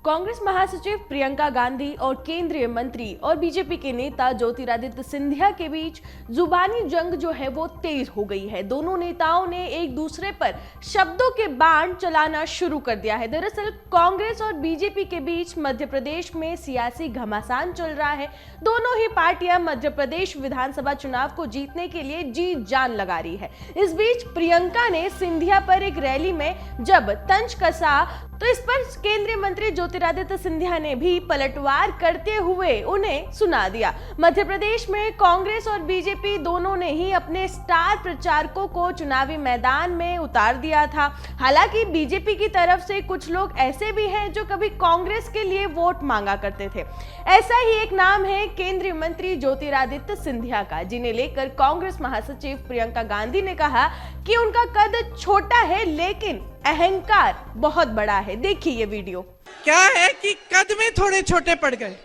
कांग्रेस महासचिव प्रियंका गांधी और केंद्रीय मंत्री और बीजेपी के नेता ज्योतिरादित्य सिंधिया के बीच जुबानी जंग जो है वो तेज हो गई है। दोनों नेताओं ने एक दूसरे पर शब्दों के बाण चलाना शुरू कर दिया है। दरअसल कांग्रेस और बीजेपी के बीच मध्य प्रदेश में सियासी घमासान चल रहा है। दोनों ही पार्टियां मध्य प्रदेश विधानसभा चुनाव को जीतने के लिए जी जान लगा रही है। इस बीच प्रियंका ने सिंधिया पर एक रैली में जब तंज कसा तो इस पर केंद्रीय मंत्री ज्योतिरादित्य सिंधिया ने भी पलटवार करते हुए उन्हें सुना दिया। मध्य प्रदेश में कांग्रेस और बीजेपी दोनों ने ही अपने स्टार प्रचारकों को चुनावी मैदान में उतार दिया था। हालांकि बीजेपी की तरफ से कुछ लोग ऐसे भी हैं जो कभी कांग्रेस के लिए वोट मांगा करते थे। ऐसा ही एक नाम है केंद्रीय मंत्री ज्योतिरादित्य सिंधिया का, जिन्हें लेकर कांग्रेस महासचिव प्रियंका गांधी ने कहा कि उनका कद छोटा है लेकिन अहंकार बहुत बड़ा है। देखिए ये वीडियो। क्या है कि कद में थोड़े छोटे पड़ गए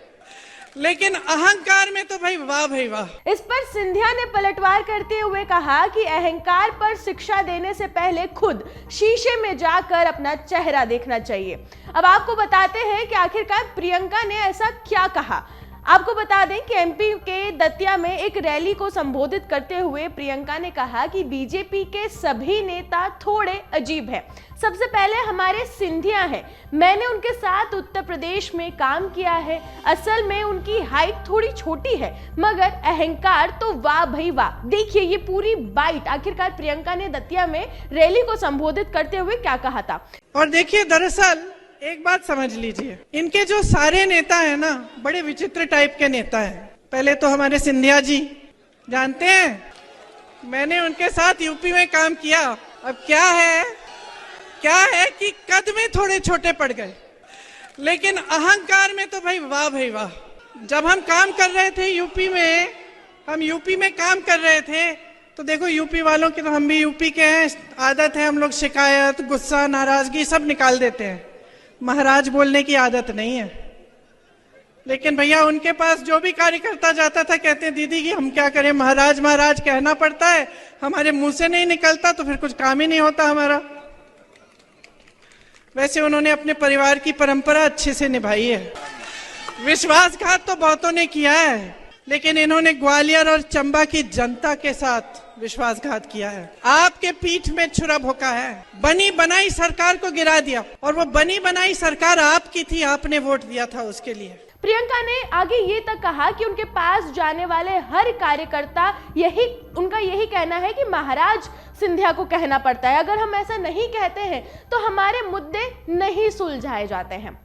लेकिन अहंकार में तो भाई वाह। इस पर सिंधिया ने पलटवार करते हुए कहा कि अहंकार पर शिक्षा देने से पहले खुद शीशे में जाकर अपना चेहरा देखना चाहिए। अब आपको बताते हैं कि आखिरकार प्रियंका ने ऐसा क्या कहा। आपको बता दें कि एमपी के दतिया में एक रैली को संबोधित करते हुए प्रियंका ने कहा कि बीजेपी के सभी नेता थोड़े अजीब हैं। सबसे पहले हमारे सिंधिया हैं, मैंने उनके साथ उत्तर प्रदेश में काम किया है। असल में उनकी हाइट थोड़ी छोटी है मगर अहंकार तो वाह भाई वाह। देखिए ये पूरी बाइट आखिरकार प्रियंका ने दतिया में रैली को संबोधित करते हुए क्या कहा था। और देखिए दरअसल एक बात समझ लीजिए, इनके जो सारे नेता हैं ना बड़े विचित्र टाइप के नेता हैं। पहले तो हमारे सिंधिया जी जानते हैं, मैंने उनके साथ यूपी में काम किया। अब क्या है कि कद में थोड़े छोटे पड़ गए लेकिन अहंकार में तो भाई वाह। जब हम काम कर रहे थे यूपी में काम कर रहे थे तो देखो यूपी वालों की, तो हम भी यूपी के हैं, आदत है हम लोग शिकायत, गुस्सा, नाराजगी सब निकाल देते हैं। महाराज बोलने की आदत नहीं है। लेकिन भैया उनके पास जो भी कार्यकर्ता जाता था कहते हैं दीदी कि हम क्या करें, महाराज महाराज कहना पड़ता है, हमारे मुंह से नहीं निकलता तो फिर कुछ काम ही नहीं होता हमारा। वैसे उन्होंने अपने परिवार की परंपरा अच्छे से निभाई है। विश्वासघात तो बहुतों ने किया है लेकिन इन्होंने ग्वालियर और चंबा की जनता के साथ विश्वासघात किया है। आपके पीठ में छुरा भोंका है, बनी बनाई सरकार को गिरा दिया और वो बनी बनाई सरकार आपकी थी, आपने वोट दिया था उसके लिए। प्रियंका ने आगे ये तक कहा कि उनके पास जाने वाले हर कार्यकर्ता उनका यही कहना है कि महाराज सिंधिया को कहना पड़ता है। अगर हम ऐसा नहीं कहते हैं तो हमारे मुद्दे नहीं सुलझाए जाते हैं।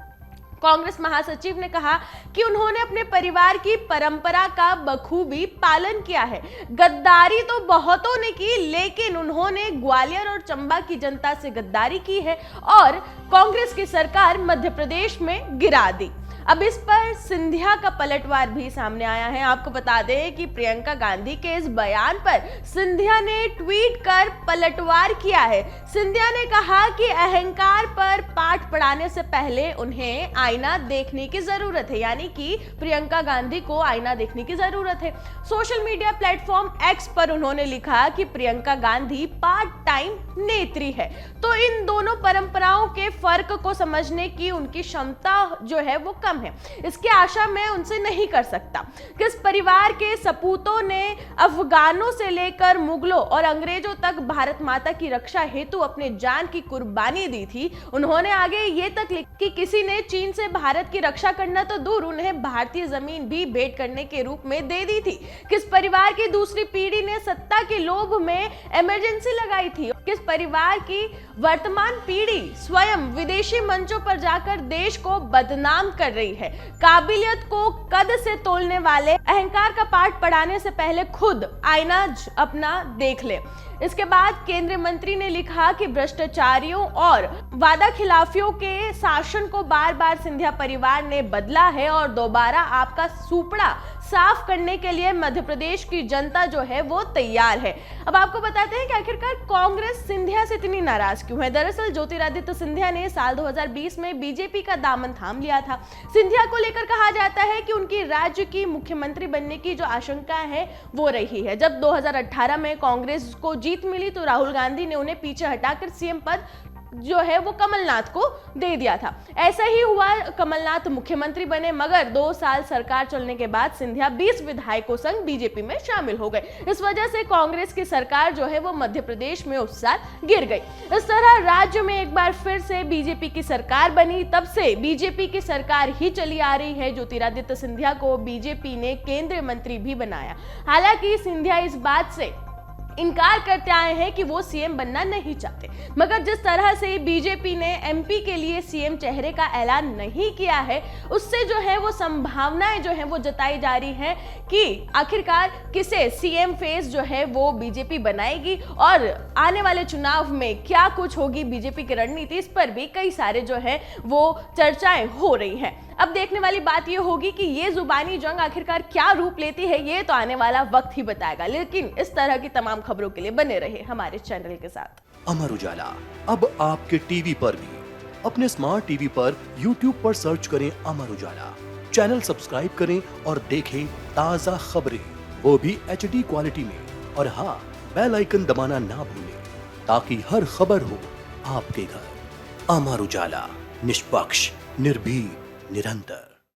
कांग्रेस महासचिव ने कहा कि उन्होंने अपने परिवार की परंपरा का बखूबी पालन किया है। गद्दारी तो बहुतों ने की लेकिन उन्होंने ग्वालियर और चंबा की जनता से गद्दारी की है और कांग्रेस की सरकार मध्य प्रदेश में गिरा दी। अब इस पर सिंधिया का पलटवार भी सामने आया है। आपको बता दें कि प्रियंका गांधी के इस बयान पर सिंधिया ने ट्वीट कर पलटवार किया है। सिंधिया ने कहा कि अहंकार पर पाठ पढ़ाने से पहले उन्हें आईना देखने की जरूरत है, यानी कि प्रियंका गांधी को आईना देखने की जरूरत है। सोशल मीडिया प्लेटफॉर्म एक्स पर उन्होंने लिखा कि प्रियंका गांधी पार्ट टाइम नेत्री है, तो इन दोनों परंपराओं के फर्क को समझने की उनकी क्षमता जो है वो कम है। इसकी आशा मैं उनसे नहीं कर सकता। किस परिवार के सपूतों ने अफगानों से लेकर मुगलों और अंग्रेजों तक भारत माता की रक्षा हेतु अपने जान की कुर्बानी दी थी। उन्होंने आगे ये तक लिखा कि किसी ने चीन से भारत की रक्षा करना तो दूर, उन्हें भारतीय जमीन भी भेंट करने के रूप में दे दी थी। किस परिवार की दूसरी पीढ़ी ने सत्ता के लोभ में इमरजेंसी लगाई थी। किस परिवार की वर्तमान पीढ़ी स्वयं विदेशी मंचों पर जाकर देश को बदनाम कर रही है। काबिलियत को कद से तोलने वाले अहंकार का पाठ पढ़ाने से पहले खुद आईना अपना देख ले। इसके बाद केंद्रीय मंत्री ने लिखा कि भ्रष्टाचारियों और वादा खिलाफियों के शासन को बार बार सिंधिया परिवार ने बदला है और दोबारा आपका सुपड़ा साफ करने के लिए मध्य प्रदेश की जनता जो है वो तैयार है। अब आपको बताते हैं कि आखिरकार कांग्रेस सिंधिया से इतनी नाराज क्यों है। दरअसल ज्योतिरादित्य सिंधिया ने साल 2020 में बीजेपी का दामन थाम लिया था। सिंधिया को लेकर कहा जाता है कि उनकी राज्य की मुख्यमंत्री बनने की जो आशंका है वो रही है। जब 2018 में कांग्रेस को जीत मिली तो राहुल गांधी ने उन्हें पीछे हटाकर सीएम पद जो है वो कमलनाथ को दे दिया था। ऐसा ही हुआ, कमलनाथ मुख्यमंत्री बने, मगर 2 साल सरकार चलने के बाद सिंधिया 20 विधायकों संग बीजेपी में शामिल हो गए। इस वजह से कांग्रेस की सरकार जो है वो मध्य प्रदेश में उस साल गिर गई। इस तरह राज्य में एक बार फिर से बीजेपी की सरकार बनी। तब से बीजेपी की सरकार ही चली आ रही है। ज्योतिरादित्य सिंधिया को बीजेपी ने केंद्रीय मंत्री भी बनाया। हालांकि सिंधिया इस बात से इनकार करते आए हैं कि वो सीएम बनना नहीं चाहते, मगर जिस तरह से बीजेपी ने एमपी के लिए सीएम चेहरे का ऐलान नहीं किया है, उससे जो है वो संभावनाएं जो है वो जताई जा रही है कि आखिरकार किसे सीएम फेस जो है वो बीजेपी बनाएगी और आने वाले चुनाव में क्या कुछ होगी बीजेपी की रणनीति, इस पर भी कई सारे जो है वो चर्चाएं हो रही हैं। अब देखने वाली बात ये होगी कि ये जुबानी जंग आखिरकार क्या रूप लेती है, ये तो आने वाला वक्त ही बताएगा। लेकिन इस तरह की तमाम खबरों के लिए बने रहे हमारे चैनल के साथ। अमर उजाला अब आपके टीवी पर भी। अपने स्मार्ट टीवी पर YouTube पर सर्च करें अमर उजाला, चैनल सब्सक्राइब करें और देखें ताज़ा खबरें, वो भी HD क्वालिटी में। और हाँ, बेल आइकन दबाना ना भूलें ताकि हर खबर हो आपके घर। अमर उजाला, निष्पक्ष, निर्भीक, निरंतर।